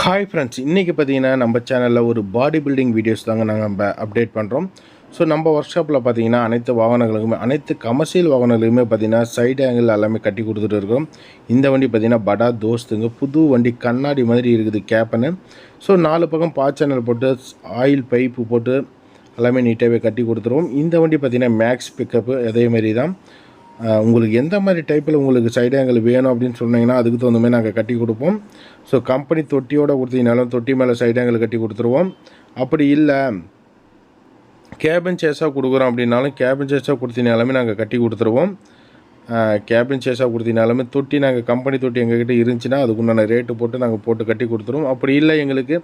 Hi friends, இன்றைக்கி பார்த்தீங்கன்னா நம்ம சேனலில் ஒரு பாடி பில்டிங் வீடியோஸ் தாங்க நாங்கள் அப்டேட் பண்ணுறோம். ஸோ நம்ம ஒர்க் ஷாப்பில் பார்த்தீங்கன்னா அனைத்து வாகனங்களுக்குமே, அனைத்து கமர்ஷியல் வாகனங்களுக்குமே பார்த்தீங்கன்னா சைடு ஆங்கிள் எல்லாமே கட்டி கொடுத்துட்டு இருக்கோம். இந்த வண்டி பார்த்தீங்கன்னா படா தோஸ்துங்க, புது வண்டி, கண்ணாடி மாதிரி இருக்குது கேப்பனு. ஸோ 4 பக்கம் சேனல் போட்டு ஆயில் பைப்பு போட்டு எல்லாமே நீட்டாகவே கட்டி கொடுத்துருவோம். இந்த வண்டி பார்த்தீங்கன்னா மேக்ஸ் பிக்கப்பு அதேமாரி தான். உங்களுக்கு எந்த மாதிரி டைப்பில் உங்களுக்கு சைடு ஆங்கிள் வேணும் அப்படின்னு சொன்னீங்கன்னா அதுக்கு தகுந்த மாதிரி நாங்கள் கட்டி கொடுப்போம். ஸோ கம்பெனி தொட்டியோடு கொடுத்தீங்கனாலும் தொட்டி மேலே சைடு ஆங்கிள் கட்டி கொடுத்துருவோம். அப்படி இல்லை கேபின் சேஸாக கொடுக்குறோம் அப்படின்னாலும் கேபின் சேஸாக கொடுத்தீங்கனாலுமே நாங்கள் கட்டி கொடுத்துருவோம். கேபின் சேஸாக கொடுத்தீங்கனாலுமே தொட்டி நாங்கள் கம்பெனி தொட்டி எங்ககிட்ட இருந்துச்சுன்னா அதுக்குண்டான ரேட்டு போட்டு கட்டி கொடுத்துருவோம். அப்படி இல்லை எங்களுக்கு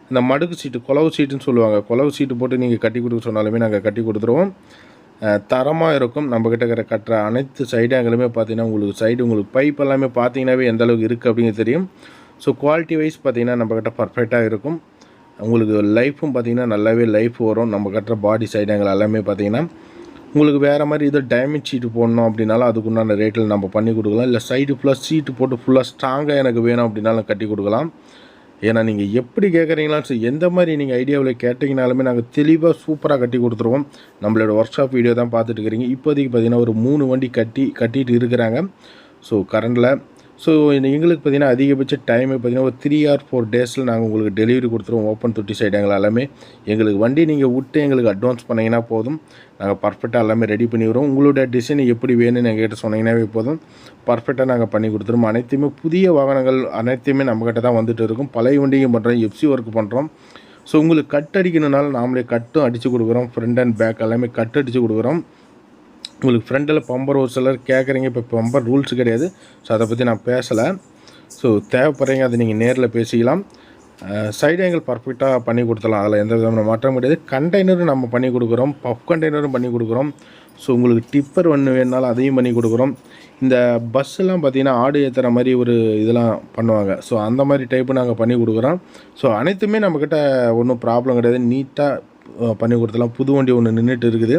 இந்த மடுக்கு சீட்டு, குலவு சீட்டுன்னு சொல்லுவாங்க, குலவு சீட்டு போட்டு நீங்கள் கட்டி கொடுக்க சொன்னாலுமே நாங்கள் கட்டி கொடுத்துருவோம். தரமாக இருக்கும். நம்மக்கிட்ட இருக்கிற கட்டுற அனைத்து சைடு ஆங்கிலுமே பார்த்தீங்கன்னா உங்களுக்கு பைப் எல்லாமே பார்த்தீங்கன்னாவே எந்த அளவுக்கு இருக்குது அப்படிங்கிறது தெரியும். ஸோ குவாலிட்டி வைஸ் பார்த்தீங்கன்னா நம்மக்கிட்ட பர்ஃபெக்டாக இருக்கும். உங்களுக்கு லைஃப்பும் பார்த்தீங்கன்னா நல்லாவே லைஃப் வரும். நம்ம கட்டுற பாடி சைடு ஆங்கிள் எல்லாமே பார்த்தீங்கன்னா உங்களுக்கு வேறு மாதிரி இது டைமண்ட் ஷீட்டு போடணும் அப்படின்னாலும் அதுக்குண்டான ரேட்டில் நம்ம பண்ணி கொடுக்கலாம். இல்லை சைடு ஃபுல்லாக சீட்டு போட்டு ஃபுல்லாக ஸ்ட்ராங்காக எனக்கு வேணும் அப்படின்னாலும் கட்டி கொடுக்கலாம். ஏன்னா நீங்கள் எப்படி கேட்குறீங்களான்னு சரி, எந்த மாதிரி நீங்கள் ஐடியாவில் கேட்டிங்கனாலுமே நாங்கள் தெளிவாக சூப்பராக கட்டி கொடுத்துருவோம். நம்மளோட ஒர்க் ஷாப் வீடியோ தான் பார்த்துட்டு இருக்கிறீங்க. இப்போதைக்கு பார்த்தீங்கன்னா ஒரு 3 வண்டி கட்டிட்டு இருக்கிறாங்க. ஸோ கரண்டில் ஸோ எங்களுக்கு பார்த்தீங்கன்னா அதிகபட்ச டைமு பார்த்தீங்கன்னா ஒரு 3 or 4 டேஸில் நாங்கள் உங்களுக்கு டெலிவரி கொடுத்துருவோம். ஓப்பன் தொட்டி சைடு எங்களை எல்லாமே எங்களுக்கு வண்டி நீங்கள் விட்டு எங்களுக்கு அட்வான்ஸ் பண்ணிங்கன்னா போதும், நாங்கள் பர்ஃபெக்டாக எல்லாமே ரெடி பண்ணி வரோம். உங்களோட டிசைன் எப்படி வேணும்னு எங்கள்கிட்ட சொன்னீங்கன்னாவே போதும், பர்ஃபெக்டாக நாங்கள் பண்ணி கொடுத்துருவோம். அனைத்துமே புதிய வாகனங்கள் அனைத்துமே நம்மக்கிட்ட தான் வந்துட்டு இருக்கும். பழைய வண்டியும் பண்ணுறோம், எஃப்சி ஒர்க் பண்ணுறோம். ஸோ உங்களுக்கு கட் அடிக்கணுனாலும் நாமளே கட்டும் அடித்து கொடுக்குறோம். ஃப்ரண்ட் அண்ட் பேக் எல்லாமே கட் அடித்து கொடுக்குறோம். உங்களுக்கு ஃப்ரண்டில் பம்பர் ஒரு சிலர் கேட்குறீங்க, இப்போ பம்பர் ரூல்ஸ் கிடையாது. ஸோ அதை பற்றி நான் பேசலை. ஸோ தேவைப்படுறீங்க, அதை நீங்கள் நேரில் பேசிக்கலாம். சைடு ஆங்கிள் பர்ஃபெக்டாக பண்ணி கொடுத்துலாம், அதில் எந்த விதமான மாற்றம் கிடையாது. கண்டெய்னரும் நம்ம பண்ணி கொடுக்குறோம், பஃப் கண்டெய்னரும் பண்ணி கொடுக்குறோம். ஸோ உங்களுக்கு டிப்பர் ஒன்று வேணுனாலும் அதையும் பண்ணி கொடுக்குறோம். இந்த பஸ்ஸெல்லாம் பார்த்திங்கன்னா ஆடு ஏற்றுற மாதிரி ஒரு இதெல்லாம் பண்ணுவாங்க. ஸோ அந்த மாதிரி டைப்பு நாங்கள் பண்ணி கொடுக்குறோம். ஸோ அனைத்துமே நம்மக்கிட்ட ஒன்றும் ப்ராப்ளம் கிடையாது, நீட்டாக பண்ணி கொடுத்தலாம். புது வண்டி ஒன்று நின்றுட்டு இருக்குது.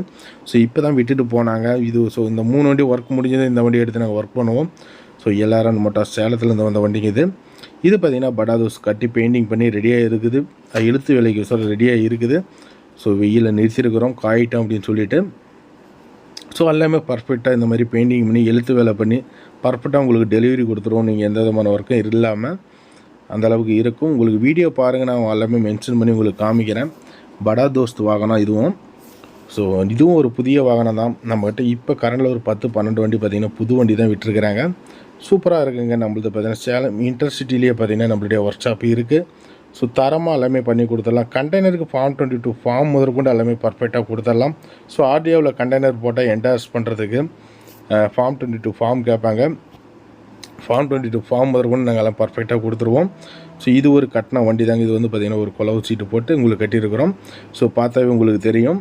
ஸோ இப்போ தான் விட்டுட்டு போனாங்க இது. ஸோ இந்த 3 வண்டி ஒர்க் முடிஞ்சது, இந்த வண்டி எடுத்து நாங்கள் ஒர்க் பண்ணுவோம். ஸோ எல்லாரும் மட்டும் சேலத்துலேருந்து வந்த வண்டிங்க இது பார்த்திங்கன்னா படாதோஸ் கட்டி பெயிண்டிங் பண்ணி ரெடியாக இருக்குது. இழுத்து வேலைக்கு ரெடியாக இருக்குது. ஸோ வெயிலில் நிறுத்திருக்கிறோம் காயிட்டோம் அப்படின்னு சொல்லிவிட்டு. ஸோ எல்லாமே பர்ஃபெக்டாக இந்த மாதிரி பெயிண்டிங் பண்ணி எழுத்து வேலை பண்ணி பர்ஃபெக்டாக உங்களுக்கு டெலிவரி கொடுத்துருவோம். நீங்கள் எந்த விதமான ஒர்க்கும் இல்லாமல் அந்தளவுக்கு இருக்கும். உங்களுக்கு வீடியோ பாருங்கள், நான் எல்லாமே மென்ஷன் பண்ணி உங்களுக்கு காமிக்கிறேன். படா தோஸ்த் வாகனம் இதுவும். ஸோ இதுவும் ஒரு புதிய வாகனம் தான் நம்மகிட்ட. இப்போ கரண்டில் ஒரு 10-12 வண்டி பார்த்திங்கன்னா புது வண்டி தான் விட்டுருக்குறாங்க. சூப்பராக இருக்குங்க. நம்மளது பார்த்திங்கன்னா சேலம் இன்டர்சிட்டிலேயே பார்த்திங்கன்னா நம்மளுடைய ஒர்க் ஷாப் இருக்குது. ஸோ தரமாக எல்லாமே பண்ணி கொடுத்துடலாம். கண்டெய்னருக்கு ஃபார்ம் 22 ஃபார்ம் முதற்கொண்டு எல்லாமே பர்ஃபெக்டாக கொடுத்துடலாம். ஸோ ஆர்டிஓவில் கண்டெய்னர் போட்டால் என்டார்ஸ் பண்ணுறதுக்கு ஃபார்ம் 22 ஃபார்ம் கேட்பாங்க. ஃபார்ம் 22 ஃபார்ம் முதற்கொண்டு நாங்கள் எல்லாம் பர்ஃபெக்டாக கொடுத்துருவோம். ஸோ இது ஒரு கட்டின வண்டி தாங்க. இது வந்து பார்த்திங்கன்னா ஒரு குலவு சீட்டு போட்டு உங்களுக்கு கட்டியிருக்கிறோம். ஸோ பார்த்தாவே உங்களுக்கு தெரியும்.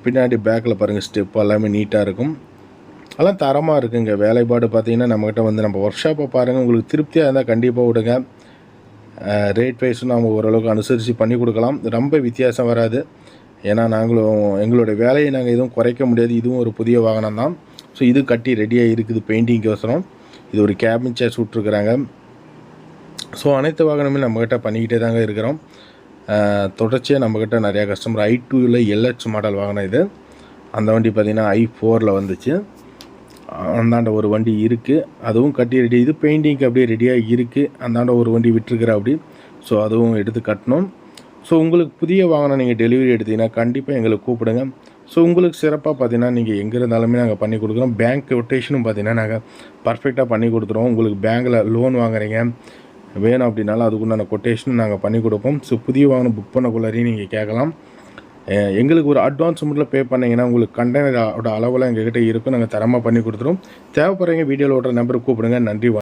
பின்னாடி பேக்கில் பாருங்கள், ஸ்டெப் எல்லாமே நீட்டாக இருக்கும். அதெல்லாம் தரமாக இருக்குங்க. வேலைப்பாடு பார்த்திங்கன்னா நம்மக்கிட்ட வந்து நம்ம ஒர்க் ஷாப்பை பாருங்கள், உங்களுக்கு திருப்தியாக இருந்தால் கண்டிப்பாக விடுங்க. ரேட் வைஸும் நாம் ஓரளவுக்கு அனுசரித்து பண்ணி கொடுக்கலாம். ரொம்ப வித்தியாசம் வராது. ஏன்னா எங்களுடைய வேலையை நாங்கள் எதுவும் குறைக்க முடியாது. இதுவும் ஒரு புதிய வாகனம் தான். ஸோ இது கட்டி ரெடியாக இருக்குது பெயிண்டிங்க்கு அவசரம். இது ஒரு கேபின் சேஸ் விட்ருக்குறாங்க. ஸோ அனைத்து வாகனமே நம்மக்கிட்ட பண்ணிக்கிட்டே தாங்க இருக்கிறோம். தொடர்ச்சியாக நம்மக்கிட்ட நிறையா கஸ்டமர் i2ல் LH மாடல் வாகனம் இது. அந்த வண்டி பார்த்திங்கன்னா i4ல் வந்துச்சு. அந்தாண்ட ஒரு வண்டி இருக்குது, அதுவும் கட்டி ரெடி. இது பெயிண்டிங்க்கு அப்படியே ரெடியாக இருக்குது. அந்தாண்ட ஒரு வண்டி விட்டுருக்குறா அப்படி. ஸோ அதுவும் எடுத்து கட்டணும். ஸோ உங்களுக்கு புதிய வாகனம் நீங்கள் டெலிவரி எடுத்தீங்கன்னா கண்டிப்பாக எங்களுக்கு கூப்பிடுங்க. ஸோ உங்களுக்கு சிறப்பாக பார்த்தீங்கன்னா நீங்கள் எங்கே இருந்தாலுமே நாங்கள் பண்ணி கொடுக்குறோம். பேங்க் கொட்டேஷனும் பார்த்திங்கன்னா நாங்கள் பர்ஃபெக்டாக பண்ணி கொடுத்துருவோம். உங்களுக்கு பேங்கில் லோன் வாங்குறீங்க வேணும் அப்படின்னாலும் அதுக்குண்டான கொட்டேஷனும் நாங்கள் பண்ணி கொடுப்போம். ஸோ புதிய வாகனம் புக் பண்ணக்குள்ளாரையும் நீங்கள் கேட்கலாம். எங்களுக்கு ஒரு அட்வான்ஸ் அமௌண்ட்டில் பே பண்ணிங்கன்னா உங்களுக்கு கண்டெய்னரோட அளவெல்லாம் எங்கள்கிட்ட இருக்கும், நாங்கள் தரமாக பண்ணி கொடுத்துருவோம். தேவைப்படுறீங்க வீடியோவில் ஓடுற நம்பருக்கு கூப்பிடுங்க. நன்றி.